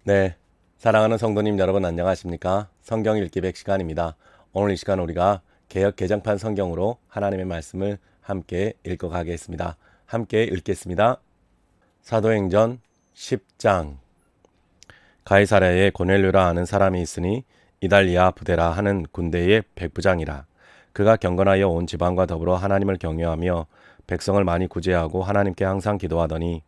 네, 사랑하는 성도님 여러분 안녕하십니까? 성경 읽기 100시간입니다. 오늘 이 시간 우리가 개역 개정판 성경으로 하나님의 말씀을 함께 읽어가겠습니다. 함께 읽겠습니다. 사도행전 10장. 가이사랴에 고넬료라 하는 사람이 있으니 이달리아 부데라 하는 군대의 백부장이라. 그가 경건하여 온 지방과 더불어 하나님을 경외하며 백성을 많이 구제하고 하나님께 항상 기도하더니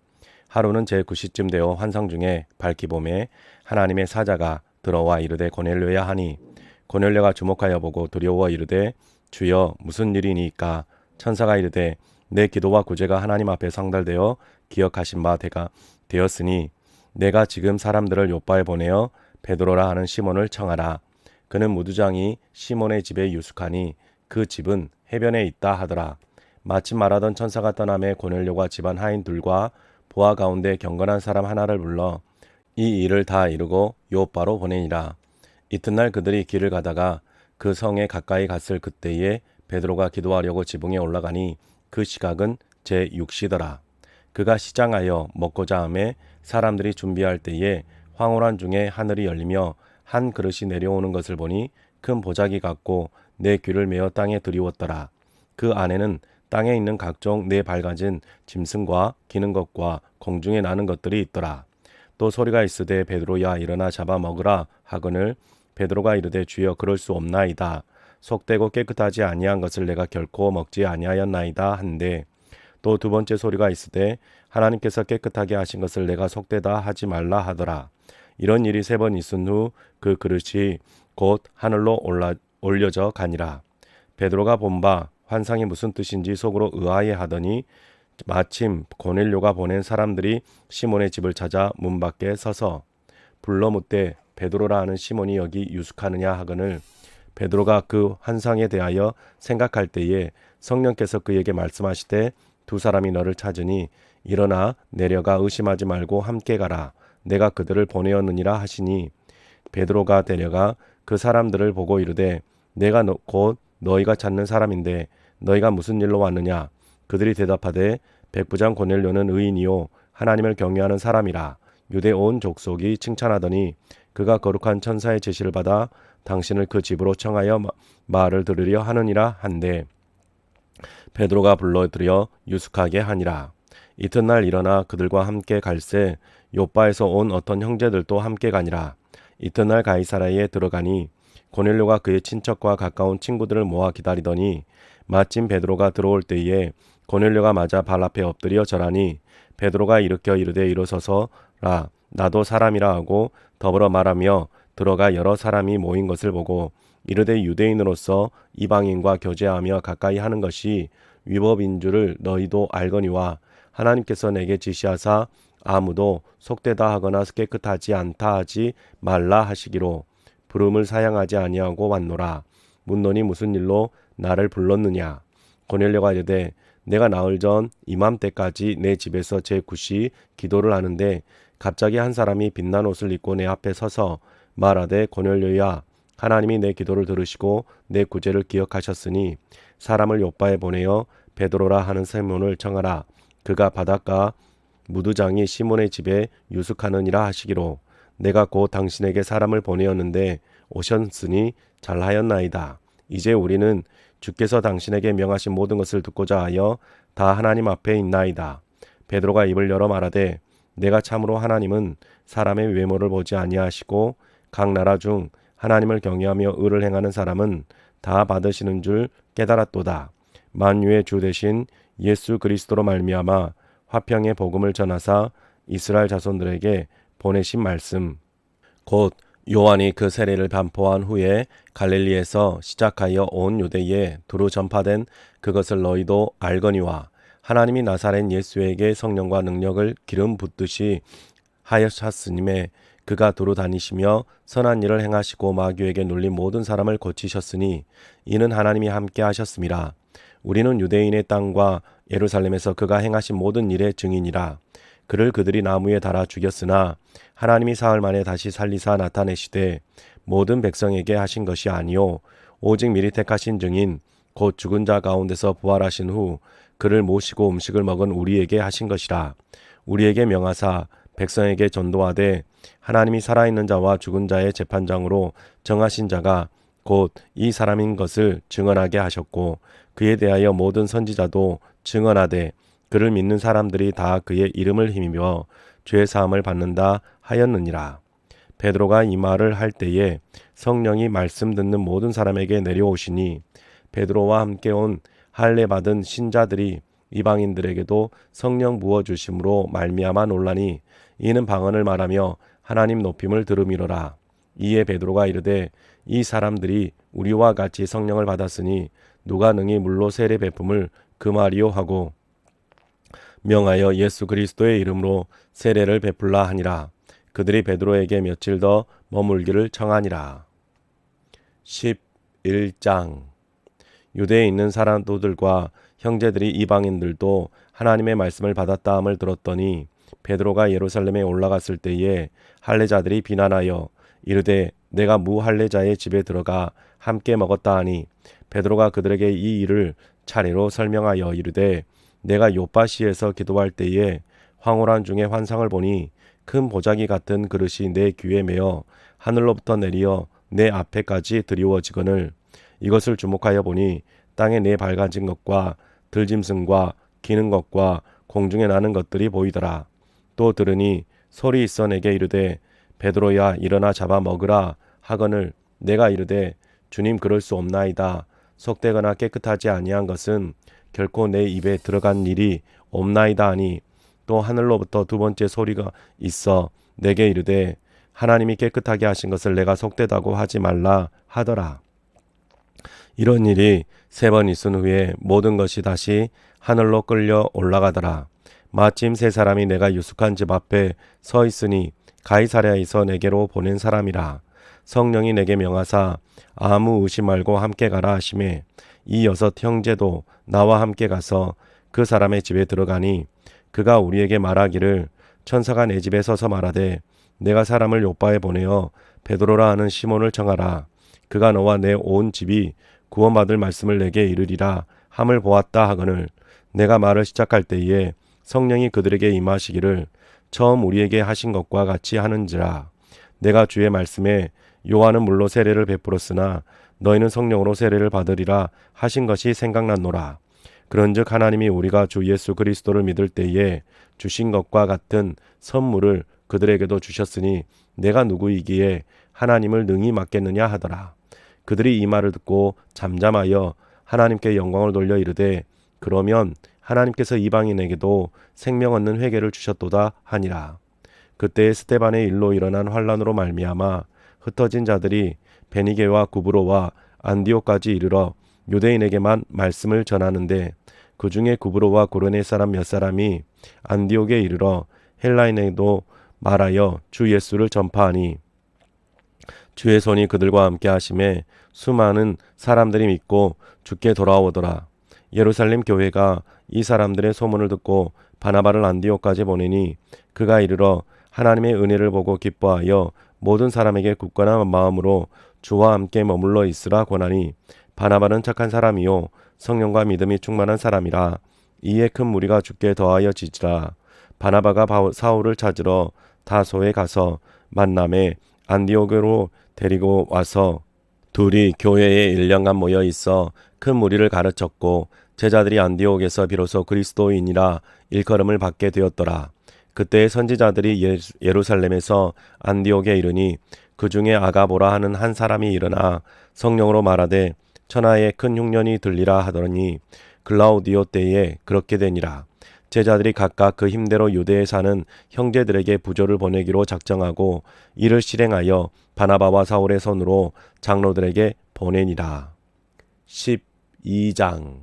하루는 제9시쯤 되어 환상 중에 밝기 봄에 하나님의 사자가 들어와 이르되 고넬료야 하니 고넬료가 주목하여 보고 두려워 이르되 주여 무슨 일이니까. 천사가 이르되 내 기도와 구제가 하나님 앞에 상달되어 기억하신 바 되었으니 내가 지금 사람들을 요바에 보내어 베드로라 하는 시몬을 청하라. 그는 무두장이 시몬의 집에 유숙하니 그 집은 해변에 있다 하더라. 마침 말하던 천사가 떠남에 고넬료가 집안 하인들과 보아 가운데 경건한 사람 하나를 불러 이 일을 다 이루고 요바로 보내니라. 이튿날 그들이 길을 가다가 그 성에 가까이 갔을 그때에 베드로가 기도하려고 지붕에 올라가니 그 시각은 제6시더라. 그가 시장하여 먹고자 하매 사람들이 준비할 때에 황홀한 중에 하늘이 열리며 한 그릇이 내려오는 것을 보니 큰 보자기 같고 내 귀를 메어 땅에 들이웠더라. 그 안에는 땅에 있는 각종 네 발가진 짐승과 기는 것과 공중에 나는 것들이 있더라. 또 소리가 있으되 베드로야 일어나 잡아 먹으라 하거늘 베드로가 이르되 주여 그럴 수 없나이다. 속되고 깨끗하지 아니한 것을 내가 결코 먹지 아니하였나이다 한데 또 두 번째 소리가 있으되 하나님께서 깨끗하게 하신 것을 내가 속되다 하지 말라 하더라. 이런 일이 3번 있은 후 그 그릇이 곧 하늘로 올려져 가니라. 베드로가 본 바 환상이 무슨 뜻인지 속으로 의아해하더니 마침 고넬료가 보낸 사람들이 시몬의 집을 찾아 문 밖에 서서 불러 묻되 베드로라 하는 시몬이 여기 유숙하느냐 하거늘 베드로가 그 환상에 대하여 생각할 때에 성령께서 그에게 말씀하시되 두 사람이 너를 찾으니 일어나 내려가 의심하지 말고 함께 가라. 내가 그들을 보내었느니라 하시니 베드로가 데려가 그 사람들을 보고 이르되 내가 곧 너희가 찾는 사람인데 너희가 무슨 일로 왔느냐. 그들이 대답하되 백부장 고넬료는 의인이요 하나님을 경외하는 사람이라. 유대 온 족속이 칭찬하더니 그가 거룩한 천사의 제시를 받아 당신을 그 집으로 청하여 말을 들으려 하느니라 한데 베드로가 불러들여 유숙하게 하니라. 이튿날 일어나 그들과 함께 갈새 요바에서 온 어떤 형제들도 함께 가니라. 이튿날 가이사랴에 들어가니 고넬료가 그의 친척과 가까운 친구들을 모아 기다리더니 마침 베드로가 들어올 때에 고넬료가 맞아 발 앞에 엎드려 절하니 베드로가 일으켜 이르되 일어서서라 나도 사람이라 하고 더불어 말하며 들어가 여러 사람이 모인 것을 보고 이르되 유대인으로서 이방인과 교제하며 가까이 하는 것이 위법인 줄을 너희도 알거니와 하나님께서 내게 지시하사 아무도 속되다 하거나 깨끗하지 않다 하지 말라 하시기로 부름을 사양하지 아니하고 왔노라. 묻노니 무슨 일로 나를 불렀느냐. 고넬료가 이르되 내가 나흘 전 이맘때까지 내 집에서 제9시 기도를 하는데 갑자기 한 사람이 빛난 옷을 입고 내 앞에 서서 말하되 고넬료야 하나님이 내 기도를 들으시고 내 구제를 기억하셨으니 사람을 요바에 보내어 베드로라 하는 시몬을 청하라. 그가 바닷가 무두장이 시몬의 집에 유숙하느니라 하시기로 내가 곧 당신에게 사람을 보내었는데 오셨으니 잘하였나이다. 이제 우리는 주께서 당신에게 명하신 모든 것을 듣고자 하여 다 하나님 앞에 있나이다. 베드로가 입을 열어 말하되 내가 참으로 하나님은 사람의 외모를 보지 아니하시고 각 나라 중 하나님을 경외하며 의를 행하는 사람은 다 받으시는 줄 깨달았도다. 만유의 주 되신 예수 그리스도로 말미암아 화평의 복음을 전하사 이스라엘 자손들에게 보내신 말씀 곧 요한이 그 세례를 반포한 후에 갈릴리에서 시작하여 온 유대에 두루 전파된 그것을 너희도 알거니와 하나님이 나사렛 예수에게 성령과 능력을 기름 붓듯이 하셨으님에 그가 두루 다니시며 선한 일을 행하시고 마귀에게 눌린 모든 사람을 고치셨으니 이는 하나님이 함께 하셨음이라. 우리는 유대인의 땅과 예루살렘에서 그가 행하신 모든 일의 증인이라. 그를 그들이 나무에 달아 죽였으나 하나님이 사흘 만에 다시 살리사 나타내시되 모든 백성에게 하신 것이 아니요 오직 미리 택하신 증인 곧 죽은 자 가운데서 부활하신 후 그를 모시고 음식을 먹은 우리에게 하신 것이라. 우리에게 명하사 백성에게 전도하되 하나님이 살아있는 자와 죽은 자의 재판장으로 정하신 자가 곧 이 사람인 것을 증언하게 하셨고 그에 대하여 모든 선지자도 증언하되 그를 믿는 사람들이 다 그의 이름을 힘입어 죄 사함을 받는다 하였느니라. 베드로가 이 말을 할 때에 성령이 말씀 듣는 모든 사람에게 내려오시니 베드로와 함께 온 할례 받은 신자들이 이방인들에게도 성령 부어 주심으로 말미암아 놀라니 이는 방언을 말하며 하나님 높임을 들음이로라. 이에 베드로가 이르되 이 사람들이 우리와 같이 성령을 받았으니 누가 능히 물로 세례 베품을 금하리요 하고 명하여 예수 그리스도의 이름으로 세례를 베풀라 하니라. 그들이 베드로에게 며칠 더 머물기를 청하니라. 11장 유대에 있는 사람들과 형제들이 이방인들도 하나님의 말씀을 받았다함을 들었더니 베드로가 예루살렘에 올라갔을 때에 할례자들이 비난하여 이르되 내가 무할례자의 집에 들어가 함께 먹었다 하니 베드로가 그들에게 이 일을 차례로 설명하여 이르되 내가 요파시에서 기도할 때에 황홀한 중에 환상을 보니 큰 보자기 같은 그릇이 내 귀에 매어 하늘로부터 내리어 내 앞에까지 드리워지거늘 이것을 주목하여 보니 땅에 네 밝아진 것과 들짐승과 기는 것과 공중에 나는 것들이 보이더라. 또 들으니 소리 있어 내게 이르되 베드로야 일어나 잡아 먹으라 하거늘 내가 이르되 주님 그럴 수 없나이다. 속되거나 깨끗하지 아니한 것은 결코 내 입에 들어간 일이 없나이다 하니 또 하늘로부터 두 번째 소리가 있어 내게 이르되 하나님이 깨끗하게 하신 것을 내가 속되다고 하지 말라 하더라. 이런 일이 3번 있은 후에 모든 것이 다시 하늘로 끌려 올라가더라. 마침 3사람이 내가 유숙한 집 앞에 서 있으니 가이사랴에서 내게로 보낸 사람이라. 성령이 내게 명하사 아무 의심 말고 함께 가라 하시매 이 6 형제도 나와 함께 가서 그 사람의 집에 들어가니 그가 우리에게 말하기를 천사가 내 집에 서서 말하되 내가 사람을 요빠에 보내어 베드로라 하는 시몬을 청하라. 그가 너와 내 온 집이 구원받을 말씀을 내게 이르리라 함을 보았다 하거늘 내가 말을 시작할 때에 성령이 그들에게 임하시기를 처음 우리에게 하신 것과 같이 하는지라. 내가 주의 말씀에 요한은 물로 세례를 베풀었으나 너희는 성령으로 세례를 받으리라 하신 것이 생각났노라. 그런즉 하나님이 우리가 주 예수 그리스도를 믿을 때에 주신 것과 같은 선물을 그들에게도 주셨으니 내가 누구이기에 하나님을 능히 맡겠느냐 하더라. 그들이 이 말을 듣고 잠잠하여 하나님께 영광을 돌려 이르되 그러면 하나님께서 이방인에게도 생명 얻는 회개를 주셨도다 하니라. 그때 스데반의 일로 일어난 환란으로 말미암아 흩어진 자들이 베니게와 구브로와 안디옥까지 이르러 유대인에게만 말씀을 전하는데 그 중에 구브로와 고르네 사람 몇 사람이 안디옥에 이르러 헬라인에도 말하여 주 예수를 전파하니 주의 손이 그들과 함께 하심에 수많은 사람들이 믿고 주께 돌아오더라. 예루살렘 교회가 이 사람들의 소문을 듣고 바나바를 안디옥까지 보내니 그가 이르러 하나님의 은혜를 보고 기뻐하여 모든 사람에게 굳건한 마음으로 주와 함께 머물러 있으라 권하니 바나바는 착한 사람이요 성령과 믿음이 충만한 사람이라. 이에 큰 무리가 주께 더하여 지지라. 바나바가 사울을 찾으러 다소에 가서 만남에 안디옥으로 데리고 와서 둘이 교회에 1년간 모여 있어 큰 무리를 가르쳤고 제자들이 안디옥에서 비로소 그리스도인이라 일컬음을 받게 되었더라. 그때 선지자들이 예루살렘에서 안디옥에 이르니 그 중에 아가보라 하는 한 사람이 일어나 성령으로 말하되 천하에 큰 흉년이 들리라 하더니 글라우디오 때에 그렇게 되니라. 제자들이 각각 그 힘대로 유대에 사는 형제들에게 부조를 보내기로 작정하고 이를 실행하여 바나바와 사울의 손으로 장로들에게 보내니라. 12장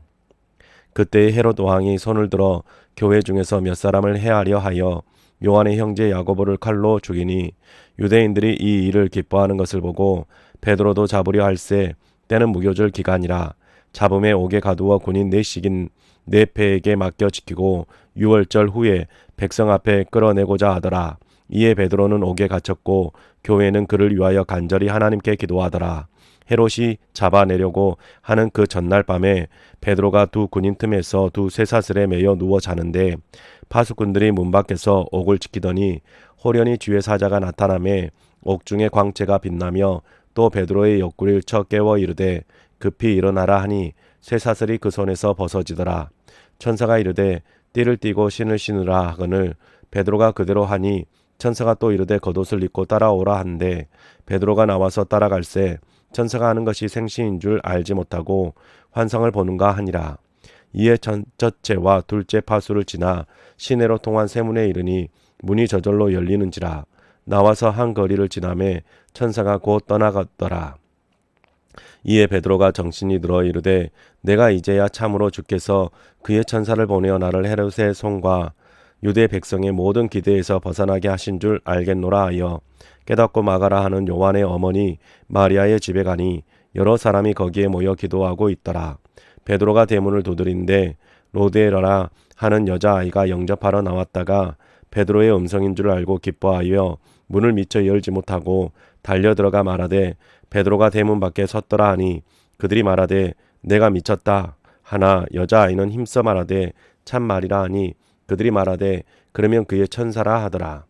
그때 헤롯 왕이 손을 들어 교회 중에서 몇 사람을 해하려 하여 요한의 형제 야고보를 칼로 죽이니 유대인들이 이 일을 기뻐하는 것을 보고 베드로도 잡으려 할세 때는 무교절 기간이라. 잡음에 옥에 가두어 군인 4씩인 4패에게 맡겨 지키고 6월절 후에 백성 앞에 끌어내고자 하더라. 이에 베드로는 옥에 갇혔고 교회는 그를 위하여 간절히 하나님께 기도하더라. 헤롯이 잡아내려고 하는 그 전날 밤에 베드로가 두 군인 틈에서 두 쇠사슬에 매여 누워 자는데 파수꾼들이 문 밖에서 옥을 지키더니 호련히 주의 사자가 나타나매 옥중에 광채가 빛나며 또 베드로의 옆구리를 쳐 깨워 이르되 급히 일어나라 하니 쇠사슬이 그 손에서 벗어지더라. 천사가 이르되 띠를 띠고 신을 신으라 하거늘 베드로가 그대로 하니 천사가 또 이르되 겉옷을 입고 따라오라 한데 베드로가 나와서 따라갈새 천사가 하는 것이 생시인 줄 알지 못하고 환상을 보는가 하니라. 이에 첫째와 둘째 파수를 지나 시내로 통한 세문에 이르니 문이 저절로 열리는지라. 나와서 한 거리를 지나매 천사가 곧 떠나갔더라. 이에 베드로가 정신이 들어 이르되 내가 이제야 참으로 주께서 그의 천사를 보내어 나를 헤롯의 손과 유대 백성의 모든 기대에서 벗어나게 하신 줄 알겠노라 하여 깨닫고 마가라 하는 요한의 어머니 마리아의 집에 가니 여러 사람이 거기에 모여 기도하고 있더라. 베드로가 대문을 두드린데 로데라라 하는 여자아이가 영접하러 나왔다가 베드로의 음성인 줄 알고 기뻐하여 문을 미처 열지 못하고 달려 들어가 말하되 베드로가 대문 밖에 섰더라 하니 그들이 말하되 내가 미쳤다 하나 여자아이는 힘써 말하되 참 말이라 하니 그들이 말하되 그러면 그의 천사라 하더라.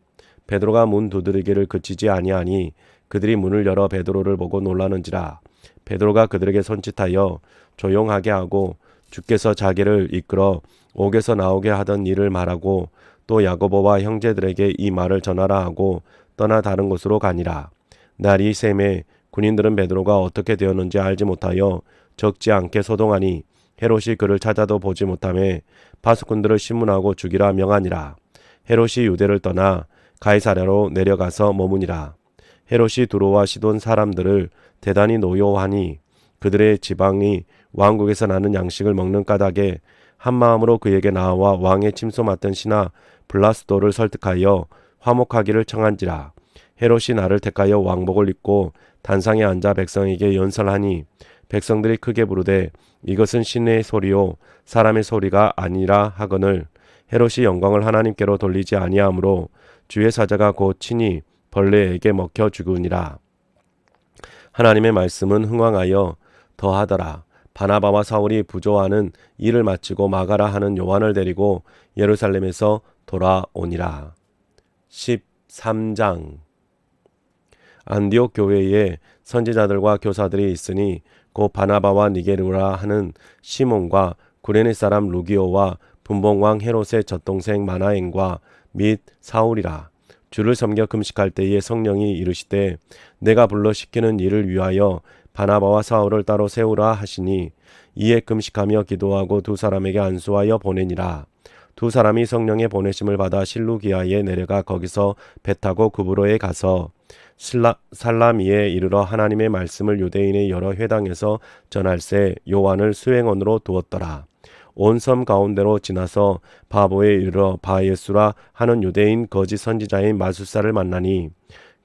베드로가 문 두드리기를 그치지 아니하니 그들이 문을 열어 베드로를 보고 놀라는지라. 베드로가 그들에게 손짓하여 조용하게 하고 주께서 자기를 이끌어 옥에서 나오게 하던 일을 말하고 또 야고보와 형제들에게 이 말을 전하라 하고 떠나 다른 곳으로 가니라. 날이 새매 군인들은 베드로가 어떻게 되었는지 알지 못하여 적지 않게 소동하니 헤롯이 그를 찾아도 보지 못하매 파수꾼들을 신문하고 죽이라 명하니라. 헤롯이 유대를 떠나 가이사랴로 내려가서 머무니라. 헤롯이 두로와 시돈 사람들을 대단히 노여워하니 그들의 지방이 왕국에서 나는 양식을 먹는 까닭에 한마음으로 그에게 나와 왕의 침소 맡은 신하 블라스도를 설득하여 화목하기를 청한지라. 헤롯이 나를 택하여 왕복을 입고 단상에 앉아 백성에게 연설하니 백성들이 크게 부르되 이것은 신의 소리요 사람의 소리가 아니라 하거늘 헤롯이 영광을 하나님께로 돌리지 아니하므로 주의 사자가 곧 친히 벌레에게 먹혀 죽으니라. 하나님의 말씀은 흥왕하여 더하더라. 바나바와 사울이 부조하는 일을 마치고 마가라 하는 요한을 데리고 예루살렘에서 돌아오니라. 13장 안디옥 교회에 선지자들과 교사들이 있으니 곧 바나바와 니게르라 하는 시몬과 구레네 사람 루기오와 분봉왕 헤롯의 젖동생 마나엔과 및 사울이라. 주를 섬겨 금식할 때에 성령이 이르시되 내가 불러 시키는 일을 위하여 바나바와 사울을 따로 세우라 하시니 이에 금식하며 기도하고 두 사람에게 안수하여 보내니라. 두 사람이 성령의 보내심을 받아 실루기아에 내려가 거기서 배 타고 구브로에 가서 살라미에 이르러 하나님의 말씀을 유대인의 여러 회당에서 전할새 요한을 수행원으로 두었더라. 온 섬 가운데로 지나서 바보에 이르러 바예수라 하는 유대인 거짓 선지자인 마술사를 만나니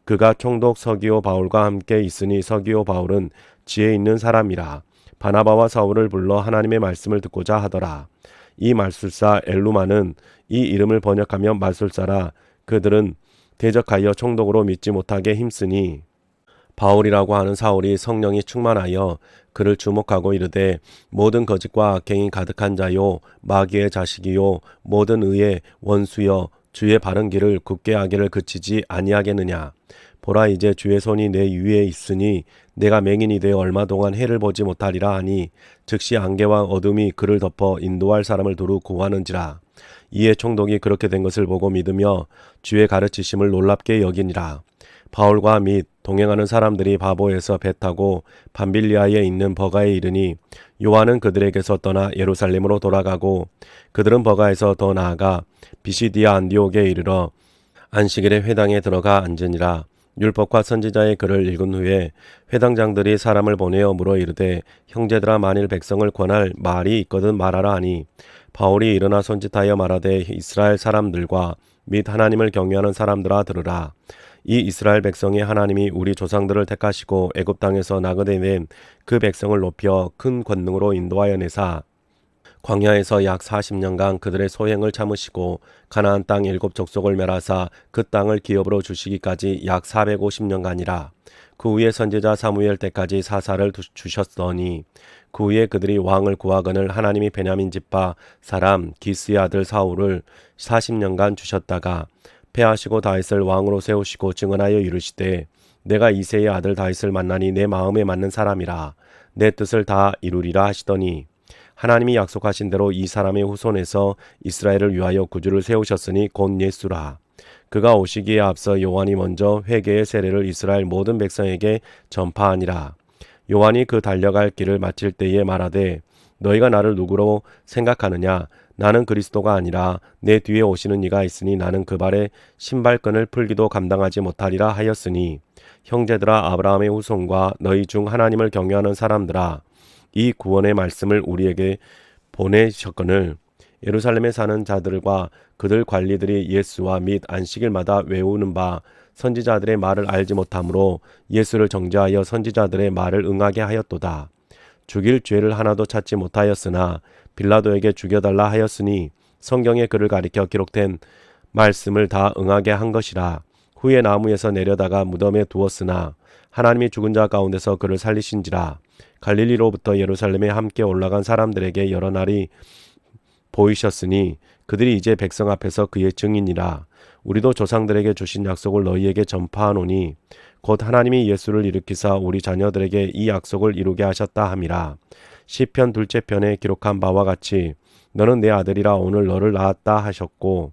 그가 총독 서기오 바울과 함께 있으니 서기오 바울은 지혜 있는 사람이라. 바나바와 사울을 불러 하나님의 말씀을 듣고자 하더라. 이 마술사 엘루마는 이 이름을 번역하며 마술사라. 그들은 대적하여 총독으로 믿지 못하게 힘쓰니 바울이라고 하는 사울이 성령이 충만하여 그를 주목하고 이르되 모든 거짓과 악행이 가득한 자요 마귀의 자식이요 모든 의의 원수여 주의 바른 길을 굳게 하기를 그치지 아니하겠느냐. 보라 이제 주의 손이 내 위에 있으니 내가 맹인이 되어 얼마 동안 해를 보지 못하리라 하니 즉시 안개와 어둠이 그를 덮어 인도할 사람을 두루 구하는지라. 이에 총독이 그렇게 된 것을 보고 믿으며 주의 가르치심을 놀랍게 여기니라. 바울과 및 동행하는 사람들이 바보에서 배 타고 밤빌리아에 있는 버가에 이르니 요한은 그들에게서 떠나 예루살렘으로 돌아가고 그들은 버가에서 더 나아가 비시디아 안디옥에 이르러 안식일에 회당에 들어가 앉으니라. 율법과 선지자의 글을 읽은 후에 회당장들이 사람을 보내어 물어 이르되 형제들아 만일 백성을 권할 말이 있거든 말하라 하니 바울이 일어나 손짓하여 말하되 이스라엘 사람들과 및 하나님을 경외하는 사람들아 들으라. 이 이스라엘 백성이 하나님이 우리 조상들을 택하시고 애굽 땅에서 나그네 낸 그 백성을 높여 큰 권능으로 인도하여 내사 광야에서 약 40년간 그들의 소행을 참으시고 가나안 땅 7족속을 멸하사 그 땅을 기업으로 주시기까지 약 450년간이라. 그 후에 선지자 사무엘 때까지 사사를 주셨더니 그 후에 그들이 왕을 구하거늘 하나님이 베냐민 지파 사람 기스의 아들 사울을 40년간 주셨다가 패하시고 다윗을 왕으로 세우시고 증언하여 이르시되 내가 이새의 아들 다윗을 만나니 내 마음에 맞는 사람이라 내 뜻을 다 이루리라 하시더니 하나님이 약속하신 대로 이 사람의 후손에서 이스라엘을 위하여 구주를 세우셨으니 곧 예수라. 그가 오시기에 앞서 요한이 먼저 회개의 세례를 이스라엘 모든 백성에게 전파하니라. 요한이 그 달려갈 길을 마칠 때에 말하되 너희가 나를 누구로 생각하느냐? 나는 그리스도가 아니라 내 뒤에 오시는 이가 있으니 나는 그 발에 신발끈을 풀기도 감당하지 못하리라 하였으니 형제들아 아브라함의 후손과 너희 중 하나님을 경외하는 사람들아 이 구원의 말씀을 우리에게 보내셨거늘 예루살렘에 사는 자들과 그들 관리들이 예수와 및 안식일마다 외우는 바 선지자들의 말을 알지 못하므로 예수를 정죄하여 선지자들의 말을 응하게 하였도다. 죽일 죄를 하나도 찾지 못하였으나 빌라도에게 죽여달라 하였으니 성경에 그를 가리켜 기록된 말씀을 다 응하게 한 것이라. 후에 나무에서 내려다가 무덤에 두었으나 하나님이 죽은 자 가운데서 그를 살리신지라. 갈릴리로부터 예루살렘에 함께 올라간 사람들에게 여러 날이 보이셨으니 그들이 이제 백성 앞에서 그의 증인이라. 우리도 조상들에게 주신 약속을 너희에게 전파하노니 곧 하나님이 예수를 일으키사 우리 자녀들에게 이 약속을 이루게 하셨다 함이라. 시편 둘째 편에 기록한 바와 같이 너는 내 아들이라 오늘 너를 낳았다 하셨고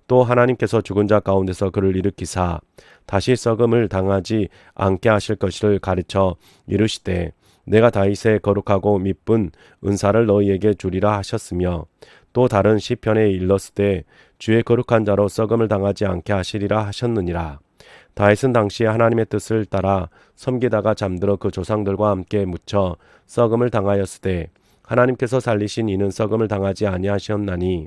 또 하나님께서 죽은 자 가운데서 그를 일으키사 다시 썩음을 당하지 않게 하실 것을 가르쳐 이르시되 내가 다윗의 거룩하고 미쁜 은사를 너희에게 주리라 하셨으며 또 다른 시편에 일렀으되 주의 거룩한 자로 썩음을 당하지 않게 하시리라 하셨느니라. 다윗은 당시에 하나님의 뜻을 따라 섬기다가 잠들어 그 조상들과 함께 묻혀 썩음을 당하였으되 하나님께서 살리신 이는 썩음을 당하지 아니하셨나니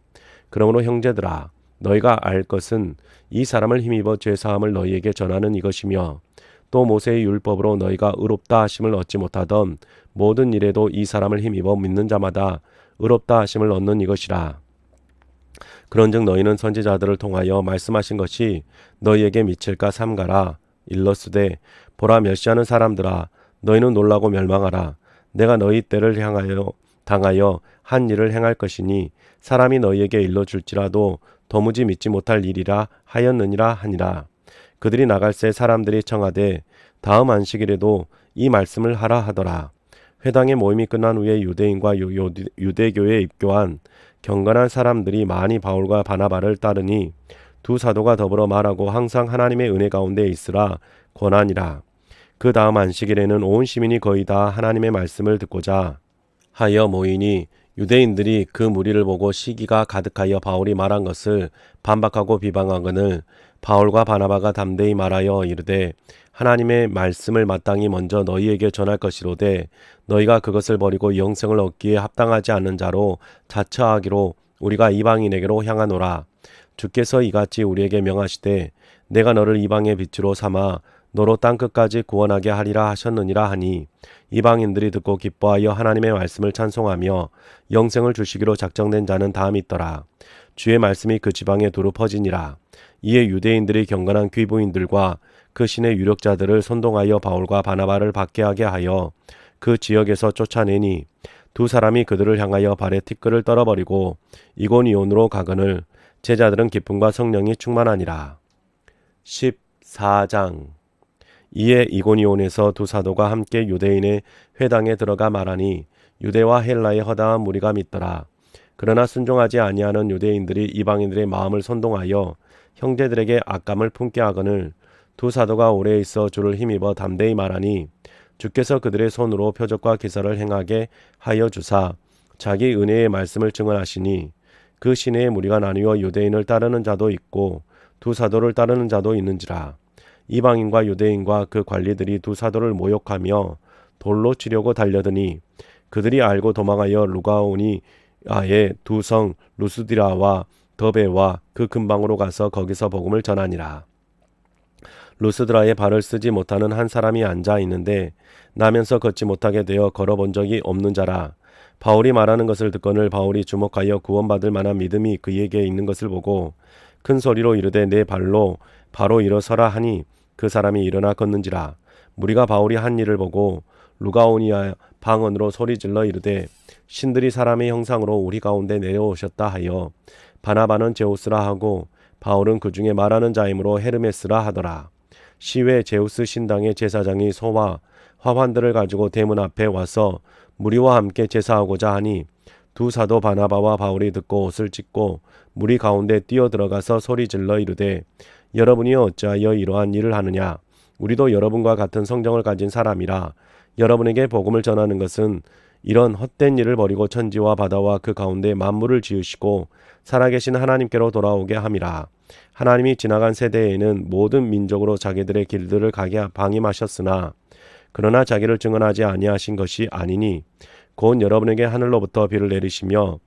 그러므로 형제들아 너희가 알 것은 이 사람을 힘입어 죄사함을 너희에게 전하는 이것이며 또 모세의 율법으로 너희가 의롭다 하심을 얻지 못하던 모든 일에도 이 사람을 힘입어 믿는 자마다 의롭다 하심을 얻는 이것이라. 그런즉 너희는 선지자들을 통하여 말씀하신 것이 너희에게 미칠까 삼가라. 일러스되 보라 멸시하는 사람들아 너희는 놀라고 멸망하라. 내가 너희 때를 당하여 한 일을 행할 것이니 사람이 너희에게 일러줄지라도 도무지 믿지 못할 일이라 하였느니라 하니라. 그들이 나갈새 사람들이 청하되 다음 안식일에도 이 말씀을 하라 하더라. 회당의 모임이 끝난 후에 유대인과 유대교에 입교한 경건한 사람들이 많이 바울과 바나바를 따르니 두 사도가 더불어 말하고 항상 하나님의 은혜 가운데 있으라 권하니라. 그 다음 안식일에는 온 시민이 거의 다 하나님의 말씀을 듣고자 하여 모이니 유대인들이 그 무리를 보고 시기가 가득하여 바울이 말한 것을 반박하고 비방하거늘 바울과 바나바가 담대히 말하여 이르되 하나님의 말씀을 마땅히 먼저 너희에게 전할 것이로되 너희가 그것을 버리고 영생을 얻기에 합당하지 않는 자로 자처하기로 우리가 이방인에게로 향하노라. 주께서 이같이 우리에게 명하시되 내가 너를 이방의 빛으로 삼아 너로 땅끝까지 구원하게 하리라 하셨느니라 하니 이방인들이 듣고 기뻐하여 하나님의 말씀을 찬송하며 영생을 주시기로 작정된 자는 다음이 있더라. 주의 말씀이 그 지방에 두루 퍼지니라. 이에 유대인들이 경건한 귀부인들과 그 신의 유력자들을 선동하여 바울과 바나바를 박해하게 하여 그 지역에서 쫓아내니 두 사람이 그들을 향하여 발에 티끌을 떨어버리고 이고니온으로 가거늘 제자들은 기쁨과 성령이 충만하니라. 14장. 이에 이고니온에서 두 사도가 함께 유대인의 회당에 들어가 말하니 유대와 헬라의 허다한 무리가 믿더라. 그러나 순종하지 아니하는 유대인들이 이방인들의 마음을 선동하여 형제들에게 악감을 품게 하거늘 두 사도가 오래 있어 주를 힘입어 담대히 말하니 주께서 그들의 손으로 표적과 기사를 행하게 하여 주사 자기 은혜의 말씀을 증언하시니 그 시내의 무리가 나뉘어 유대인을 따르는 자도 있고 두 사도를 따르는 자도 있는지라. 이방인과 유대인과 그 관리들이 두 사도를 모욕하며 돌로 치려고 달려드니 그들이 알고 도망하여 루가오니아의 두 성 루스디라와 더베와 그 근방으로 가서 거기서 복음을 전하니라. 루스드라에 발을 쓰지 못하는 한 사람이 앉아 있는데 나면서 걷지 못하게 되어 걸어본 적이 없는 자라. 바울이 말하는 것을 듣거늘 바울이 주목하여 구원받을 만한 믿음이 그에게 있는 것을 보고 큰 소리로 이르되 내 발로 바로 일어서라 하니 그 사람이 일어나 걷는지라. 무리가 바울이 한 일을 보고 루가오니아 방언으로 소리질러 이르되 신들이 사람의 형상으로 우리 가운데 내려오셨다 하여 바나바는 제우스라 하고 바울은 그 중에 말하는 자이므로 헤르메스라 하더라. 시외 제우스 신당의 제사장이 소와 화환들을 가지고 대문 앞에 와서 무리와 함께 제사하고자 하니 두 사도 바나바와 바울이 듣고 옷을 찢고 무리 가운데 뛰어들어가서 소리질러 이르되 여러분이 어찌하여 이러한 일을 하느냐. 우리도 여러분과 같은 성정을 가진 사람이라. 여러분에게 복음을 전하는 것은 이런 헛된 일을 버리고 천지와 바다와 그 가운데 만물을 지으시고 살아계신 하나님께로 돌아오게 함이라. 하나님이 지나간 세대에는 모든 민족으로 자기들의 길들을 가게 방임하셨으나 그러나 자기를 증언하지 아니하신 것이 아니니 곧 여러분에게 하늘로부터 비를 내리시며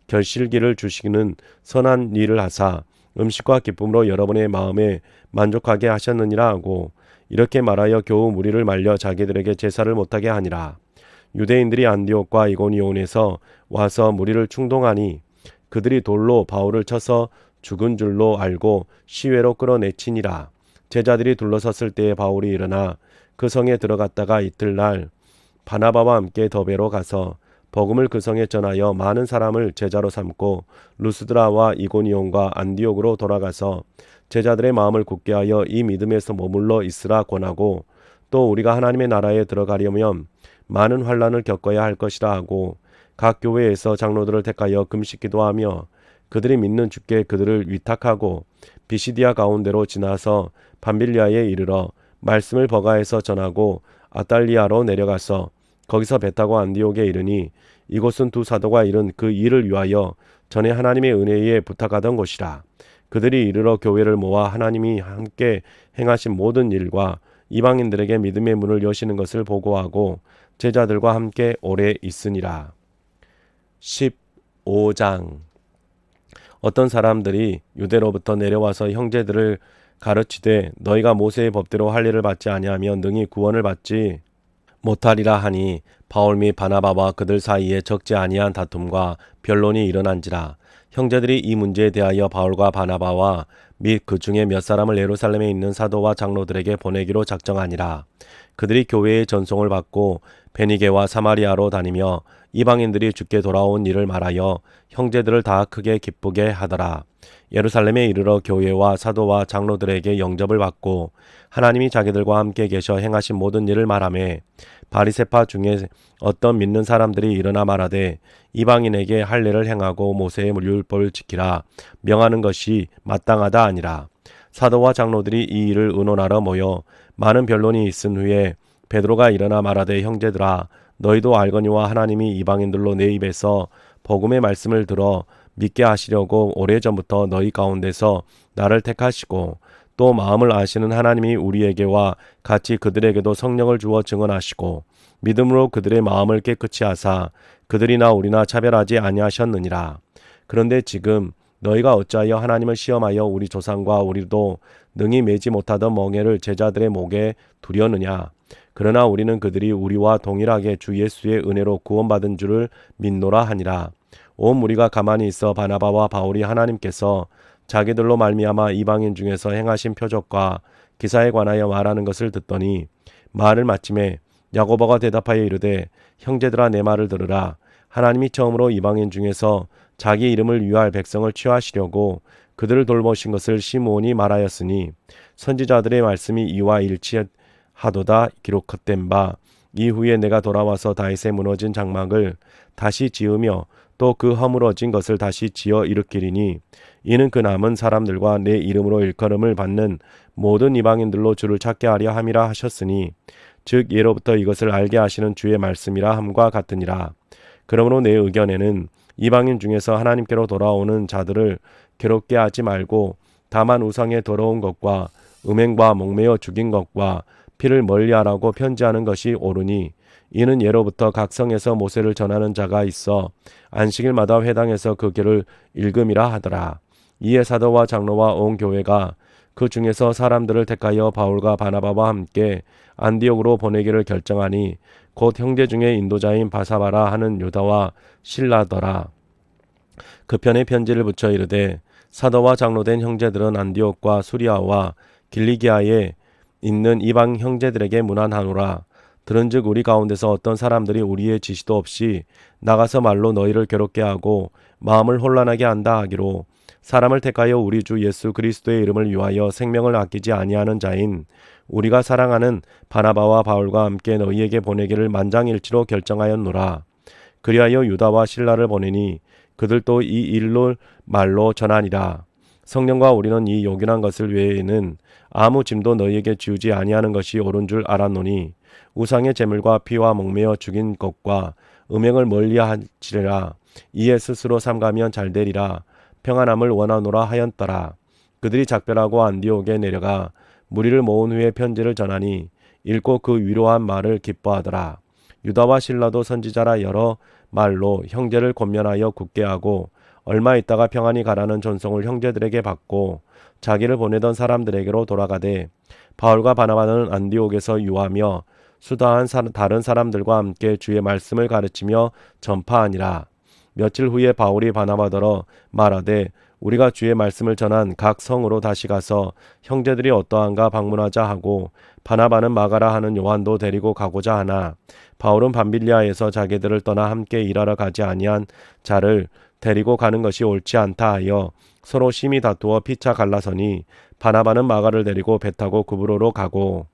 결실기를 주시기는 선한 일을 하사 음식과 기쁨으로 여러분의 마음에 만족하게 하셨느니라 하고 이렇게 말하여 겨우 무리를 말려 자기들에게 제사를 못하게 하니라. 유대인들이 안디옥과 이고니온에서 와서 무리를 충동하니 그들이 돌로 바울을 쳐서 죽은 줄로 알고 시외로 끌어내치니라. 제자들이 둘러섰을 때에 바울이 일어나 그 성에 들어갔다가 이틀날 바나바와 함께 더베로 가서 복음을 그 성에 전하여 많은 사람을 제자로 삼고 루스드라와 이고니온과 안디옥으로 돌아가서 제자들의 마음을 굳게 하여 이 믿음에서 머물러 있으라 권하고 또 우리가 하나님의 나라에 들어가려면 많은 환난을 겪어야 할 것이라 하고 각 교회에서 장로들을 택하여 금식 기도하며 그들이 믿는 주께 그들을 위탁하고 비시디아 가운데로 지나서 밤빌리아에 이르러 말씀을 버가에서 전하고 아달리아로 내려가서 거기서 배 타고 안디옥에 이르니 이곳은 두 사도가 이룬 그 일을 위하여 전에 하나님의 은혜에 부탁하던 곳이라. 그들이 이르러 교회를 모아 하나님이 함께 행하신 모든 일과 이방인들에게 믿음의 문을 여시는 것을 보고하고 제자들과 함께 오래 있으니라. 15장. 어떤 사람들이 유대로부터 내려와서 형제들을 가르치되 너희가 모세의 법대로 할 일을 받지 아니하면 능히 구원을 받지 못하리라 하니 바울 및 바나바와 그들 사이에 적지 아니한 다툼과 변론이 일어난지라. 형제들이 이 문제에 대하여 바울과 바나바와 및 그 중에 몇 사람을 예루살렘에 있는 사도와 장로들에게 보내기로 작정하니라. 그들이 교회의 전송을 받고 베니게와 사마리아로 다니며 이방인들이 주께 돌아온 일을 말하여 형제들을 다 크게 기쁘게 하더라. 예루살렘에 이르러 교회와 사도와 장로들에게 영접을 받고 하나님이 자기들과 함께 계셔 행하신 모든 일을 말하며 바리새파 중에 어떤 믿는 사람들이 일어나 말하되 이방인에게 할례를 행하고 모세의 율법을 지키라 명하는 것이 마땅하다 아니라. 사도와 장로들이 이 일을 의논하러 모여 많은 변론이 있은 후에 베드로가 일어나 말하되 형제들아 너희도 알거니와 하나님이 이방인들로 내 입에서 복음의 말씀을 들어 믿게 하시려고 오래전부터 너희 가운데서 나를 택하시고 또 마음을 아시는 하나님이 우리에게와 같이 그들에게도 성령을 주어 증언하시고 믿음으로 그들의 마음을 깨끗이 하사 그들이나 우리나 차별하지 아니하셨느니라. 그런데 지금 너희가 어찌하여 하나님을 시험하여 우리 조상과 우리도 능히 매지 못하던 멍에를 제자들의 목에 두려느냐. 그러나 우리는 그들이 우리와 동일하게 주 예수의 은혜로 구원받은 줄을 믿노라 하니라. 온 무리가 가만히 있어 바나바와 바울이 하나님께서 자기들로 말미암아 이방인 중에서 행하신 표적과 기사에 관하여 말하는 것을 듣더니 말을 마침에 야고보가 대답하여 이르되 형제들아 내 말을 들으라. 하나님이 처음으로 이방인 중에서 자기 이름을 위할 백성을 취하시려고 그들을 돌보신 것을 시므온이 말하였으니 선지자들의 말씀이 이와 일치하도다 기록된 바 이후에 내가 돌아와서 다윗의 무너진 장막을 다시 지으며 또 그 허물어진 것을 다시 지어 일으키리니 이는 그 남은 사람들과 내 이름으로 일컬음을 받는 모든 이방인들로 주를 찾게 하려 함이라 하셨으니 즉 예로부터 이것을 알게 하시는 주의 말씀이라 함과 같으니라. 그러므로 내 의견에는 이방인 중에서 하나님께로 돌아오는 자들을 괴롭게 하지 말고 다만 우상의 더러운 것과 음행과 목매어 죽인 것과 피를 멀리하라고 편지하는 것이 옳으니 이는 예로부터 각 성에서 모세를 전하는 자가 있어 안식일마다 회당에서 그 글을 읽음이라 하더라. 이에 사도와 장로와 온 교회가 그 중에서 사람들을 택하여 바울과 바나바와 함께 안디옥으로 보내기를 결정하니 곧 형제 중에 인도자인 바사바라 하는 유다와 실라더라. 그 편에 편지를 붙여 이르되 사도와 장로된 형제들은 안디옥과 수리아와 길리기아에 있는 이방 형제들에게 문안하노라. 들은즉 우리 가운데서 어떤 사람들이 우리의 지시도 없이 나가서 말로 너희를 괴롭게 하고 마음을 혼란하게 한다 하기로, 사람을 택하여 우리 주 예수 그리스도의 이름을 위하여 생명을 아끼지 아니하는 자인 우리가 사랑하는 바나바와 바울과 함께 너희에게 보내기를 만장일치로 결정하였노라. 그리하여 유다와 실라를 보내니 그들도 이 일로 말로 전하니라. 성령과 우리는 이 요긴한 것을 외에는 아무 짐도 너희에게 지우지 아니하는 것이 옳은 줄 알았노니, 우상의 제물과 피와 목매어 죽인 것과 음행을 멀리하시리라. 이에 스스로 삼가면 잘되리라. 평안함을 원하노라 하였더라. 그들이 작별하고 안디옥에 내려가 무리를 모은 후에 편지를 전하니 읽고 그 위로한 말을 기뻐하더라. 유다와 실라도 선지자라 여러 말로 형제를 권면하여 굳게 하고, 얼마 있다가 평안히 가라는 전송을 형제들에게 받고 자기를 보내던 사람들에게로 돌아가되, 바울과 바나바는 안디옥에서 유하며 수다한 다른 사람들과 함께 주의 말씀을 가르치며 전파하니라. 며칠 후에 바울이 바나바더러 말하되, 우리가 주의 말씀을 전한 각 성으로 다시 가서 형제들이 어떠한가 방문하자 하고, 바나바는 마가라 하는 요한도 데리고 가고자 하나, 바울은 밤빌리아에서 자기들을 떠나 함께 일하러 가지 아니한 자를 데리고 가는 것이 옳지 않다 하여 서로 심히 다투어 피차 갈라서니, 바나바는 마가를 데리고 배 타고 구브로로 가고,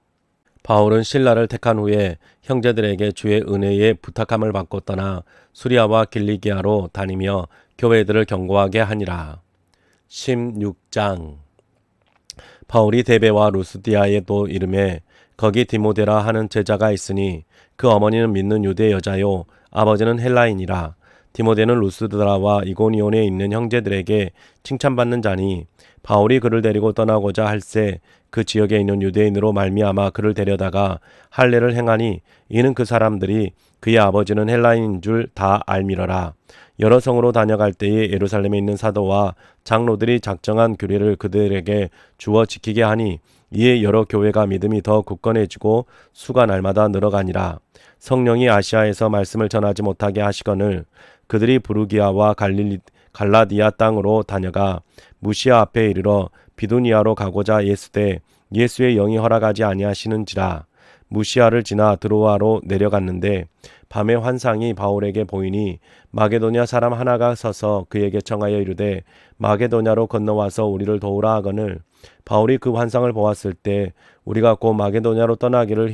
바울은 실라를 택한 후에 형제들에게 주의 은혜에 부탁함을 받고 떠나 수리아와 길리기아로 다니며 교회들을 경고하게 하니라. 16장. 바울이 데베와 루스디아에 또 이름에 거기 디모데라 하는 제자가 있으니 그 어머니는 믿는 유대 여자요 아버지는 헬라인이라. 디모데는 루스드라와 이고니온에 있는 형제들에게 칭찬받는 자니, 바울이 그를 데리고 떠나고자 할새 그 지역에 있는 유대인으로 말미암아 그를 데려다가 할례를 행하니, 이는 그 사람들이 그의 아버지는 헬라인인 줄 다 알미러라. 여러 성으로 다녀갈 때에 예루살렘에 있는 사도와 장로들이 작정한 규례를 그들에게 주어 지키게 하니, 이에 여러 교회가 믿음이 더 굳건해지고 수가 날마다 늘어가니라. 성령이 아시아에서 말씀을 전하지 못하게 하시거늘 그들이 부르기아와 갈라디아 땅으로 다녀가 무시아 앞에 이르러 비두니아로 가고자 예수되 예수의 영이 허락하지 아니하시는지라. 무시아를 지나 드로아로 내려갔는데 밤에 환상이 바울에게 보이니 마게도냐 사람 하나가 서서 그에게 청하여 이르되 마게도냐로 건너와서 우리를 도우라 하거늘, 바울이 그 환상을 보았을 때 우리가 곧 마게도냐로 떠나기를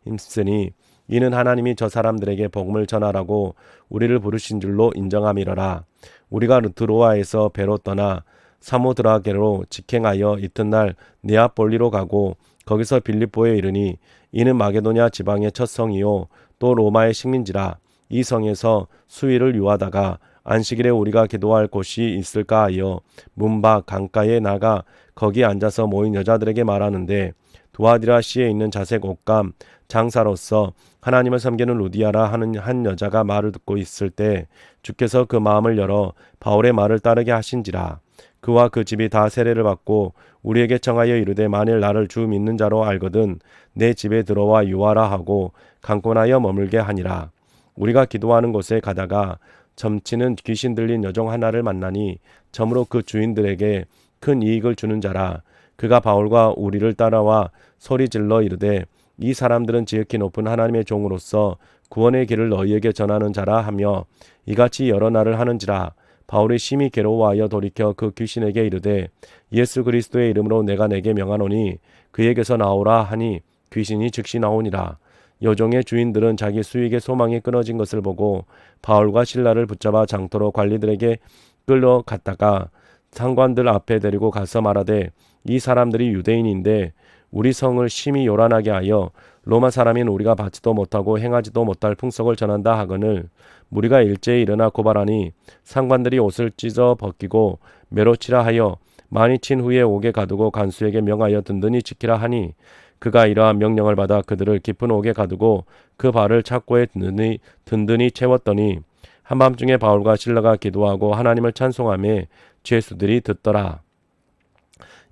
힘쓰니, 이는 하나님이 저 사람들에게 복음을 전하라고 우리를 부르신 줄로 인정함이러라. 우리가 드로아에서 배로 떠나 사모드라게로 직행하여 이튿날 네아폴리로 가고 거기서 빌립보에 이르니, 이는 마게도냐 지방의 첫 성이요 또 로마의 식민지라. 이 성에서 수일을 유하다가 안식일에 우리가 기도할 곳이 있을까 하여 문 밖 강가에 나가 거기 앉아서 모인 여자들에게 말하는데, 두아디라 시에 있는 자색 옷감 장사로서 하나님을 섬기는 루디아라 하는 한 여자가 말을 듣고 있을 때 주께서 그 마음을 열어 바울의 말을 따르게 하신지라. 그와 그 집이 다 세례를 받고 우리에게 청하여 이르되, 만일 나를 주 믿는 자로 알거든 내 집에 들어와 유하라 하고 강권하여 머물게 하니라. 우리가 기도하는 곳에 가다가 점치는 귀신 들린 여종 하나를 만나니, 점으로 그 주인들에게 큰 이익을 주는 자라. 그가 바울과 우리를 따라와 소리질러 이르되, 이 사람들은 지극히 높은 하나님의 종으로서 구원의 길을 너희에게 전하는 자라 하며 이같이 여러 날을 하는지라. 바울이 심히 괴로워하여 돌이켜 그 귀신에게 이르되, 예수 그리스도의 이름으로 내가 내게 명하노니 그에게서 나오라 하니 귀신이 즉시 나오니라. 여종의 주인들은 자기 수익의 소망이 끊어진 것을 보고 바울과 실라를 붙잡아 장터로 관리들에게 끌려갔다가 상관들 앞에 데리고 가서 말하되, 이 사람들이 유대인인데 우리 성을 심히 요란하게 하여 로마 사람인 우리가 받지도 못하고 행하지도 못할 풍속을 전한다 하거늘, 무리가 일제히 일어나 고발하니 상관들이 옷을 찢어 벗기고 매로 치라 하여 많이 친 후에 옥에 가두고 간수에게 명하여 든든히 지키라 하니, 그가 이러한 명령을 받아 그들을 깊은 옥에 가두고 그 발을 착고에 든든히 채웠더니, 한밤중에 바울과 실라가 기도하고 하나님을 찬송하며 죄수들이 듣더라.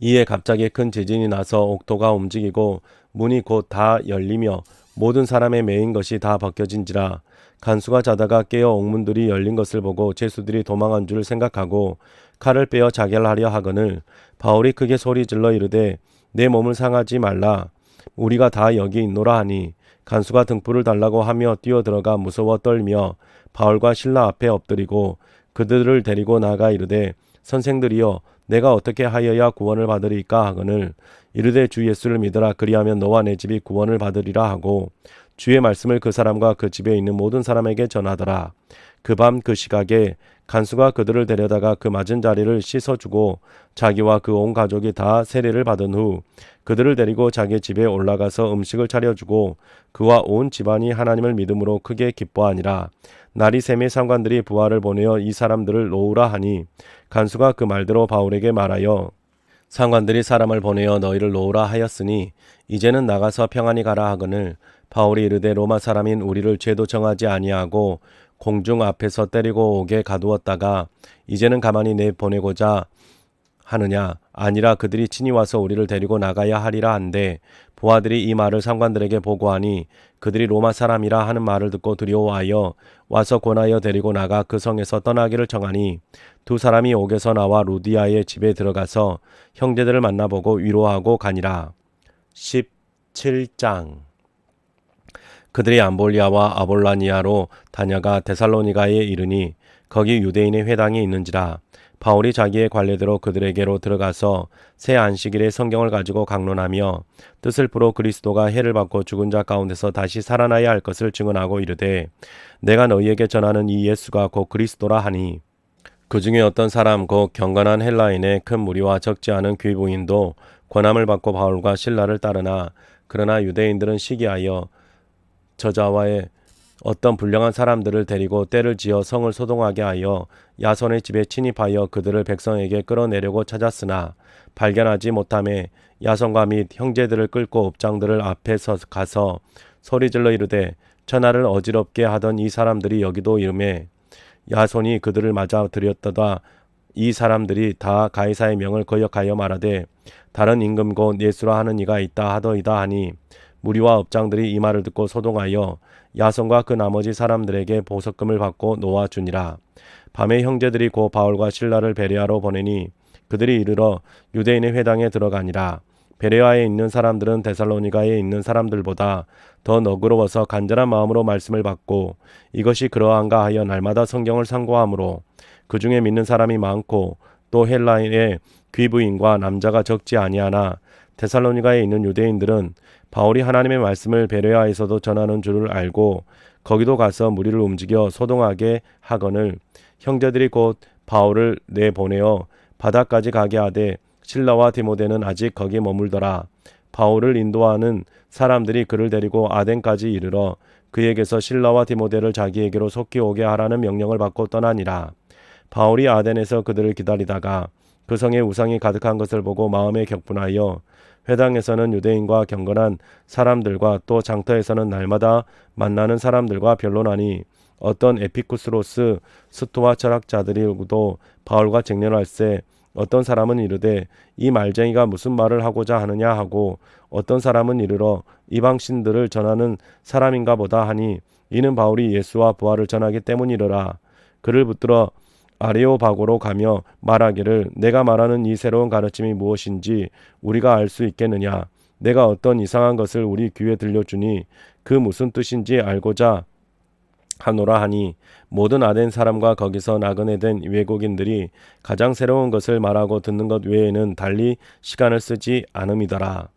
이에 갑자기 큰 지진이 나서 옥토가 움직이고 문이 곧 다 열리며 모든 사람의 매인 것이 다 벗겨진지라. 간수가 자다가 깨어 옥문들이 열린 것을 보고 죄수들이 도망한 줄 생각하고 칼을 빼어 자결하려 하거늘, 바울이 크게 소리질러 이르되, 내 몸을 상하지 말라. 우리가 다 여기 있노라 하니 간수가 등불을 달라고 하며 뛰어들어가 무서워 떨며 바울과 실라 앞에 엎드리고 그들을 데리고 나가 이르되 선생들이여 내가 어떻게 하여야 구원을 받으리까 하거늘 이르되 주 예수를 믿으라 그리하면 너와 내 집이 구원을 받으리라 하고 주의 말씀을 그 사람과 그 집에 있는 모든 사람에게 전하더라. 그 밤 그 시각에 간수가 그들을 데려다가 그 맞은 자리를 씻어주고 자기와 그 온 가족이 다 세례를 받은 후 그들을 데리고 자기 집에 올라가서 음식을 차려주고 그와 온 집안이 하나님을 믿음으로 크게 기뻐하니라. 날이 새매 상관들이 부하를 보내어 이 사람들을 놓으라 하니 간수가 그 말대로 바울에게 말하여 상관들이 사람을 보내어 너희를 놓으라 하였으니 이제는 나가서 평안히 가라 하거늘 바울이 이르되 로마 사람인 우리를 죄도 정하지 아니하고 공중 앞에서 때리고 오게 가두었다가 이제는 가만히 내 보내고자 하느냐 아니라 그들이 친히 와서 우리를 데리고 나가야 하리라 한데 부하들이 이 말을 상관들에게 보고하니 그들이 로마 사람이라 하는 말을 듣고 두려워하여 와서 권하여 데리고 나가 그 성에서 떠나기를 청하니 두 사람이 옥에서 나와 루디아의 집에 들어가서 형제들을 만나보고 위로하고 가니라. 17장 그들이 암볼리아와 아볼라니아로 다녀가 데살로니가에 이르니 거기 유대인의 회당이 있는지라. 바울이 자기의 관례대로 그들에게로 들어가서 새 안식일에 성경을 가지고 강론하며 뜻을 풀어 그리스도가 해를 받고 죽은 자 가운데서 다시 살아나야 할 것을 증언하고 이르되 내가 너희에게 전하는 이 예수가 곧 그리스도라 하니 그 중에 어떤 사람 곧 경건한 헬라인의 큰 무리와 적지 않은 귀부인도 권함을 받고 바울과 실라를 따르나 그러나 유대인들은 시기하여 저자와의 어떤 불량한 사람들을 데리고 때를 지어 성을 소동하게 하여 야손의 집에 침입하여 그들을 백성에게 끌어내려고 찾았으나 발견하지 못하매 야손과 및 형제들을 끌고 업장들을 앞에 가서 소리질러 이르되 천하를 어지럽게 하던 이 사람들이 여기도 이르매 야손이 그들을 맞아 들였다가 이 사람들이 다 가이사의 명을 거역하여 말하되 다른 임금 곧 예수라 하는 이가 있다 하더이다 하니 무리와 업장들이 이 말을 듣고 소동하여 야손과 그 나머지 사람들에게 보석금을 받고 놓아주니라. 밤에 형제들이 고 바울과 실라를 베레아로 보내니 그들이 이르러 유대인의 회당에 들어가니라. 베레아에 있는 사람들은 데살로니가에 있는 사람들보다 더 너그러워서 간절한 마음으로 말씀을 받고 이것이 그러한가 하여 날마다 성경을 상고하므로 그 중에 믿는 사람이 많고 또 헬라인의 귀부인과 남자가 적지 아니하나 데살로니가에 있는 유대인들은 바울이 하나님의 말씀을 베레아에서도 전하는 줄을 알고 거기도 가서 무리를 움직여 소동하게 하거늘 형제들이 곧 바울을 내보내어 바다까지 가게 하되 실라와 디모데는 아직 거기 머물더라. 바울을 인도하는 사람들이 그를 데리고 아덴까지 이르러 그에게서 실라와 디모데를 자기에게로 속히 오게 하라는 명령을 받고 떠나니라. 바울이 아덴에서 그들을 기다리다가 그 성에 우상이 가득한 것을 보고 마음에 격분하여 회당에서는 유대인과 경건한 사람들과 또 장터에서는 날마다 만나는 사람들과 변론하니 어떤 에피쿠스로스 스토아 철학자들이도 바울과 쟁론할세 어떤 사람은 이르되 이 말쟁이가 무슨 말을 하고자 하느냐 하고 어떤 사람은 이르러 이방 신들을 전하는 사람인가 보다 하니 이는 바울이 예수와 부활을 전하기 때문이러라. 그를 붙들어 아레오바고로 가며 말하기를 내가 말하는 이 새로운 가르침이 무엇인지 우리가 알 수 있겠느냐. 내가 어떤 이상한 것을 우리 귀에 들려주니 그 무슨 뜻인지 알고자 하노라 하니 모든 아덴 사람과 거기서 나그네 된 외국인들이 가장 새로운 것을 말하고 듣는 것 외에는 달리 시간을 쓰지 않음이더라.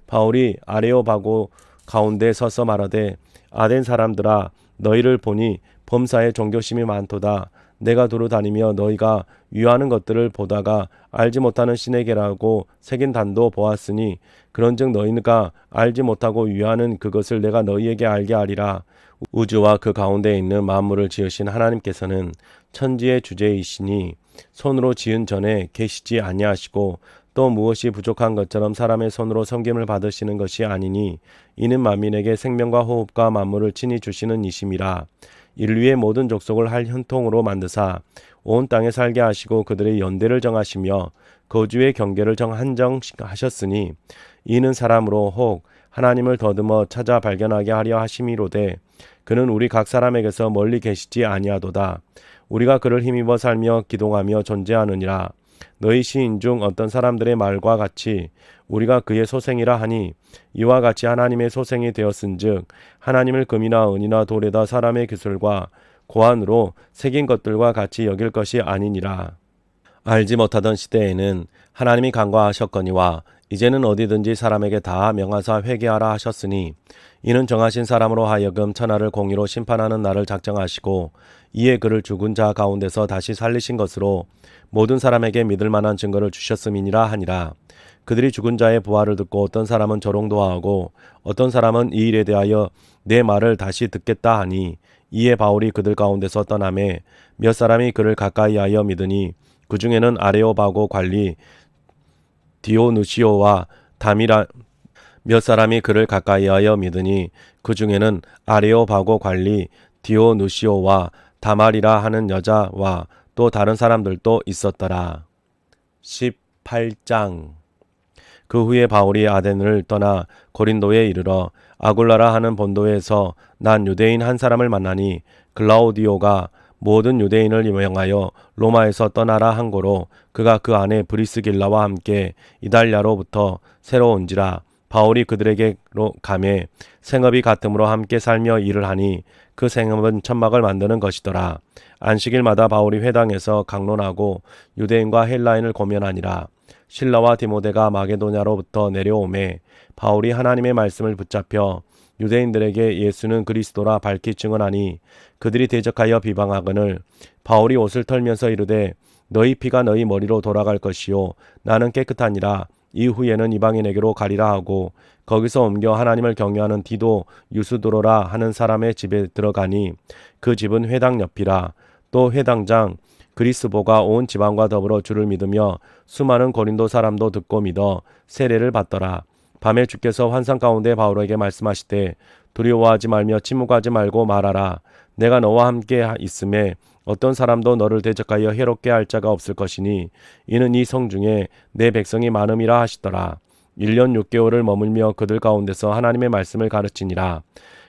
바울이 아레오바고 가운데 서서 말하되 아덴 사람들아 너희를 보니 범사에 종교심이 많도다. 내가 두루 다니며 너희가 유하는 것들을 보다가 알지 못하는 신에게라고 새긴 단도 보았으니 그런즉 너희가 알지 못하고 유하는 그것을 내가 너희에게 알게 하리라. 우주와 그 가운데 있는 만물을 지으신 하나님께서는 천지의 주제이시니 손으로 지은 전에 계시지 아니하시고 또 무엇이 부족한 것처럼 사람의 손으로 섬김을 받으시는 것이 아니니 이는 만민에게 생명과 호흡과 만물을 친히 주시는 이심이라. 인류의 모든 족속을 할 현통으로 만드사 온 땅에 살게 하시고 그들의 연대를 정하시며 거주의 경계를 한정하셨으니 이는 사람으로 혹 하나님을 더듬어 찾아 발견하게 하려 하심이로되 그는 우리 각 사람에게서 멀리 계시지 아니하도다. 우리가 그를 힘입어 살며 기동하며 존재하느니라. 너희 시인 중 어떤 사람들의 말과 같이 우리가 그의 소생이라 하니 이와 같이 하나님의 소생이 되었은즉 하나님을 금이나 은이나 돌에다 사람의 기술과 고안으로 새긴 것들과 같이 여길 것이 아니니라. 알지 못하던 시대에는 하나님이 간과하셨거니와 이제는 어디든지 사람에게 다 명하사 회개하라 하셨으니 이는 정하신 사람으로 하여금 천하를 공의로 심판하는 날을 작정하시고 이에 그를 죽은 자 가운데서 다시 살리신 것으로 모든 사람에게 믿을 만한 증거를 주셨음이니라 하니라. 그들이 죽은 자의 부활을 듣고 어떤 사람은 조롱도하고 어떤 사람은 이 일에 대하여 내 말을 다시 듣겠다 하니 이에 바울이 그들 가운데서 떠나매 몇 사람이 그를 가까이하여 믿으니 그 중에는 아레오바고 관리 디오누시오와 다미라 몇 사람이 그를 가까이하여 믿으니 그 중에는 아레오바고 관리 디오누시오와 다말이라 하는 여자와 또 다른 사람들도 있었더라. 18장. 그 후에 바울이 아덴을 떠나 고린도에 이르러 아굴라라 하는 본도에서 난 유대인 한 사람을 만나니 글라우디오가 모든 유대인을 명하여 로마에서 떠나라 한 고로 그가 그 안에 브리스길라와 함께 이달랴로부터 새로 온지라. 바울이 그들에게로 가매 생업이 같음으로 함께 살며 일을 하니 그 생업은 천막을 만드는 것이더라. 안식일마다 바울이 회당에서 강론하고 유대인과 헬라인을 고면하니라. 실라와 디모데가 마게도냐로부터 내려오매 바울이 하나님의 말씀을 붙잡혀 유대인들에게 예수는 그리스도라 밝히 증언하니 그들이 대적하여 비방하거늘 바울이 옷을 털면서 이르되 너희 피가 너희 머리로 돌아갈 것이요 나는 깨끗하니라. 이후에는 이방인에게로 가리라 하고 거기서 옮겨 하나님을 경외하는 디도 유스도로라 하는 사람의 집에 들어가니 그 집은 회당 옆이라. 또 회당장 그리스보가 온 지방과 더불어 주를 믿으며 수많은 고린도 사람도 듣고 믿어 세례를 받더라. 밤에 주께서 환상 가운데 바울에게 말씀하시되 두려워하지 말며 침묵하지 말고 말하라. 내가 너와 함께 있음에 어떤 사람도 너를 대적하여 해롭게 할 자가 없을 것이니 이는 이 성 중에 내 백성이 많음이라 하시더라. 1년 6개월을 머물며 그들 가운데서 하나님의 말씀을 가르치니라.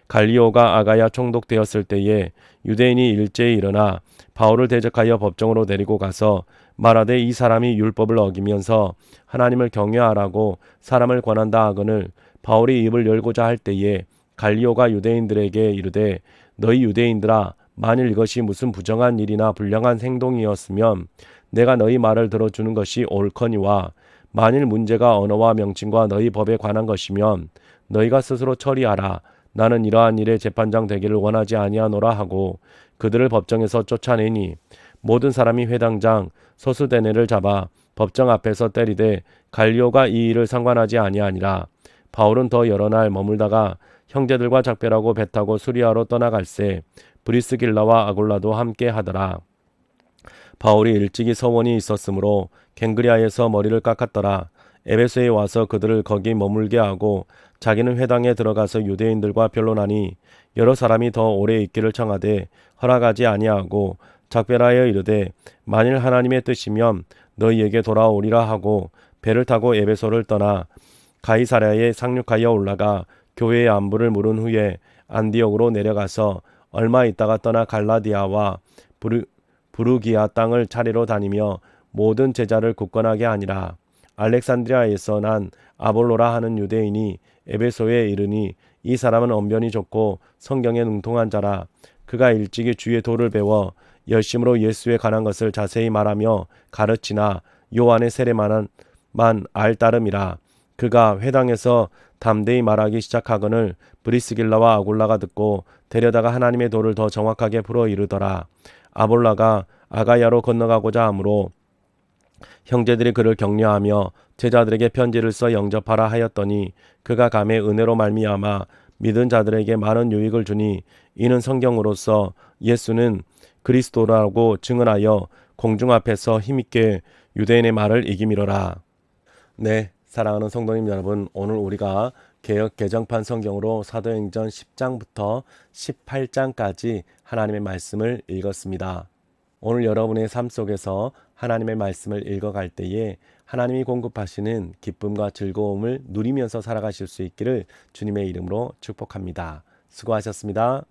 갈리오가 아가야 총독되었을 때에 유대인이 일제히 일어나 바울을 대적하여 법정으로 데리고 가서 말하되 이 사람이 율법을 어기면서 하나님을 경외하라고 사람을 권한다 하거늘 바울이 입을 열고자 할 때에 갈리오가 유대인들에게 이르되 너희 유대인들아 만일 이것이 무슨 부정한 일이나 불량한 행동이었으면 내가 너희 말을 들어주는 것이 옳거니와 만일 문제가 언어와 명칭과 너희 법에 관한 것이면 너희가 스스로 처리하라. 나는 이러한 일에 재판장 되기를 원하지 아니하노라 하고 그들을 법정에서 쫓아내니 모든 사람이 회당장 소수대네를 잡아 법정 앞에서 때리되 갈리오가 이 일을 상관하지 아니하니라. 바울은 더 여러 날 머물다가 형제들과 작별하고 배 타고 수리아로 떠나갈새 브리스길라와 아굴라도 함께 하더라. 바울이 일찍이 서원이 있었으므로 갱그리아에서 머리를 깎았더라. 에베소에 와서 그들을 거기 머물게 하고 자기는 회당에 들어가서 유대인들과 변론하니 여러 사람이 더 오래 있기를 청하되 허락하지 아니하고 작별하여 이르되 만일 하나님의 뜻이면 너희에게 돌아오리라 하고 배를 타고 에베소를 떠나 가이사랴에 상륙하여 올라가 교회의 안부를 물은 후에 안디옥으로 내려가서 얼마 있다가 떠나 갈라디아와 부르기아 땅을 차례로 다니며 모든 제자를 굳건하게 하니라. 알렉산드리아에서 난 아볼로라 하는 유대인이 에베소에 이르니 이 사람은 언변이 좋고 성경에 능통한 자라. 그가 일찍이 주의 도를 배워 열심으로 예수에 관한 것을 자세히 말하며 가르치나 요한의 세례만만 알 따름이라. 그가 회당에서 담대히 말하기 시작하거늘 브리스길라와 아굴라가 듣고 데려다가 하나님의 도를 더 정확하게 풀어 이르더라. 아볼라가 아가야로 건너가고자 하므로 형제들이 그를 격려하며 제자들에게 편지를 써 영접하라 하였더니 그가 감에 은혜로 말미암아 믿은 자들에게 많은 유익을 주니 이는 성경으로서 예수는 그리스도라고 증언하여 공중 앞에서 힘있게 유대인의 말을 이기미로라. 네, 사랑하는 성도님 여러분, 오늘 우리가 개역 개정판 성경으로 사도행전 10장부터 18장까지 하나님의 말씀을 읽었습니다. 오늘 여러분의 삶 속에서 하나님의 말씀을 읽어갈 때에 하나님이 공급하시는 기쁨과 즐거움을 누리면서 살아가실 수 있기를 주님의 이름으로 축복합니다. 수고하셨습니다.